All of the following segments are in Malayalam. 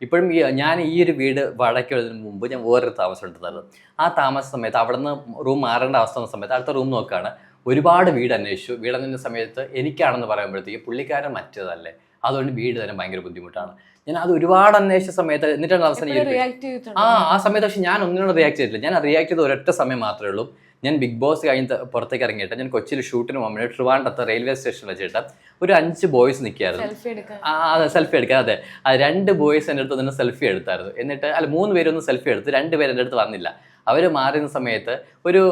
ഇപ്പോഴും ഞാൻ ഈ ഒരു വീട് വാടകയ്ക്ക് വരുന്നതിന് മുമ്പ് ഞാൻ വേറൊരു താമസം എടുത്തത്. ആ താമസ സമയത്ത് അവിടെ നിന്ന് റൂം മാറേണ്ട അവസ്ഥ വന്ന സമയത്ത് അടുത്ത റൂം നോക്കുകയാണ്. ഒരുപാട് വീട് അന്വേഷിച്ചു. വീട് അന്വേഷിച്ച സമയത്ത് എനിക്കാണെന്ന് പറയുമ്പോഴത്തേക്ക് പുള്ളിക്കാരൻ മറ്റേതല്ലേ, അതുകൊണ്ട് വീട് തന്നെ ഭയങ്കര ബുദ്ധിമുട്ടാണ്. ഞാൻ അത് ഒരുപാട് അന്വേഷിച്ച സമയത്ത് എന്നിട്ടാണ് അവസാനം ആ സമയത്ത്. പക്ഷെ ഞാൻ ഒന്നിനോട് റിയാക്ട് ചെയ്തിട്ടില്ല. ഞാൻ റിയാക്ട് ചെയ്ത ഒരൊറ്റ സമയം മാത്രമേ ഉള്ളൂ. ഞാൻ ബിഗ് ബോസ് കഴിഞ്ഞ് പുറത്തേക്ക് ഇറങ്ങിയിട്ട് ഞാൻ കൊച്ചിയിൽ ഷൂട്ടിന് പോകുമ്പോൾ ട്രിവാൻഡ്രത്ത് റെയിൽവേ സ്റ്റേഷനിൽ വെച്ചിട്ട് ഒരു 5 ബോയ്സ് നിൽക്കുകയായിരുന്നു. അതെ, സെൽഫി എടുക്കാൻ. അതെ, 2 ബോയ്സ് എൻ്റെ അടുത്ത് നിന്ന് സെൽഫി എടുത്തായിരുന്നു. എന്നിട്ട് 3 പേരൊന്നും സെൽഫി എടുത്ത്, 2 പേര് എൻ്റെ അടുത്ത് വന്നില്ല. അവർ മാറുന്ന സമയത്ത് ഒരു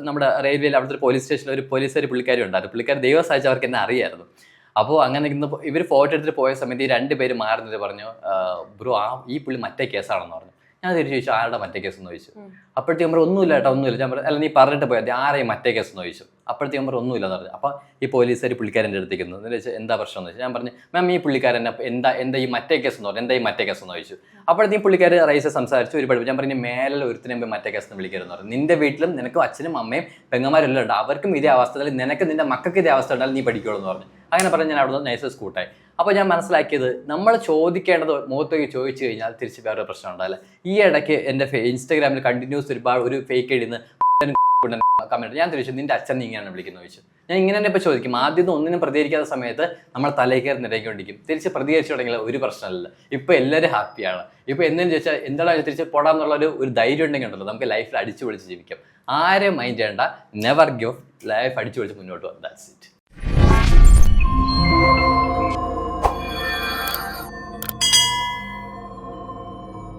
നമ്മുടെ റെയിൽവേയിൽ അവിടുത്തെ ഒരു പോലീസ് സ്റ്റേഷനിൽ ഒരു പോലീസുകാർ പുള്ളിക്കാരി ഉണ്ടായിരുന്നു. പുള്ളിക്കാരി ദൈവം സഹായിച്ച് അവർക്ക് എന്നെ അറിയായിരുന്നു. അപ്പോൾ അങ്ങനെ ഇന്ന് ഇവർ ഫോട്ടോ എടുത്തിട്ട് പോയ സമയത്ത് ഈ 2 പേര് മാറുന്നത് പറഞ്ഞു, ബ്രോ ഈ പുള്ളി മറ്റേ കേസാണെന്ന് പറഞ്ഞു. ഞാൻ തിരിച്ചു ചോദിച്ചു, ആരുടെ മറ്റേ കേസ് എന്ന് ചോദിച്ചു. അപ്പോഴത്തേക്കും നമ്മൾ ഒന്നുമില്ല കേട്ടോ, ഒന്നുമില്ല. ഞാൻ പറഞ്ഞു, അല്ല നീ പറഞ്ഞിട്ട് പോയത് ആരെയും മറ്റേ കേസ് എന്ന് ചോദിച്ചു. അപ്പോഴത്തേക്കും നമ്മൾ ഒന്നുമില്ല എന്ന് പറഞ്ഞു. അപ്പോൾ ഈ പോലീസുകാർ പുള്ളിക്കാരൻ്റെ അടുത്തേക്കുന്നു. എന്ന് വെച്ചാൽ എന്താ പ്രശ്നം എന്ന് വെച്ചാൽ ഞാൻ പറഞ്ഞു, മാം ഈ പുള്ളിക്കാരൻ എന്താ ഈ മറ്റേ കേസ് എന്ന് പറഞ്ഞു, എന്താ ഈ മറ്റേ കേസ് എന്ന് ചോദിച്ചു. അപ്പോഴത്തേക്കും പുള്ളിക്കാർ റൈസ് സംസാരിച്ചു ഒരുപാട്. ഞാൻ പറഞ്ഞു, മേലെ ഒരുത്തിനെ മറ്റേ കേസ് എന്ന് വിളിക്കരുതെന്ന് പറഞ്ഞു. നിന്റെ വീട്ടിലും നിനക്കും അച്ഛനും അമ്മയും പെങ്ങന്മാരെല്ലാം ഉണ്ട്, അവർക്കും ഇതേ അവസ്ഥ, നിനക്ക് നിന്റെ മക്കൾക്ക് ഇതേ അവസ്ഥ ഉണ്ടായാലും നീ പഠിക്കുള്ളൂ എന്ന് പറഞ്ഞു. അങ്ങനെ പറഞ്ഞ് ഞാൻ അവിടെ നിന്ന് നൈസസ് കൂട്ടായി. അപ്പോൾ ഞാൻ മനസ്സിലാക്കിയത്, നമ്മൾ ചോദിക്കേണ്ടത് മുഖത്തേക്ക് ചോദിച്ചു കഴിഞ്ഞാൽ തിരിച്ച് വേറൊരു പ്രശ്നം ഉണ്ടാവില്ല. ഈ ഇടയ്ക്ക് എൻ്റെ ഇൻസ്റ്റാഗ്രാമിൽ കണ്ടിന്യൂസ് ഒരുപാട് ഒരു ഫേക്ക് എഴുതുന്ന കമൻറ്റ് ഞാൻ തിരിച്ചു, നിന്റെ അച്ഛൻ നീ ഇങ്ങനെയാണ് വിളിക്കുന്നത് ചോദിച്ചു. ഞാൻ ഇങ്ങനെ തന്നെ ഇപ്പോൾ ചോദിക്കും. ആദ്യം ഒന്നിനും പ്രതികരിക്കാത്ത സമയത്ത് നമ്മൾ തലയിൽ നിരക്കൊണ്ടിരിക്കും. തിരിച്ച് പ്രതികരിച്ചു തുടങ്ങിയാൽ ഒരു പ്രശ്നമില്ല. ഇപ്പോൾ എല്ലാവരും ഹാപ്പിയാണ്. ഇപ്പോൾ എന്തെങ്കിലും ചോദിച്ചാൽ എന്താണ് തിരിച്ച് പോടാന്നുള്ള ഒരു ധൈര്യം ഉണ്ടെങ്കിൽ ഉണ്ടല്ലോ, നമുക്ക് ലൈഫിൽ അടിച്ചു പൊളിച്ച് ജീവിക്കാം. ആരെയും മൈൻഡ് ചെയ്യേണ്ട, നെവർ ഗിവ്, ലൈഫ് അടിച്ചു പൊളിച്ച് മുന്നോട്ട് പോകും. That's it.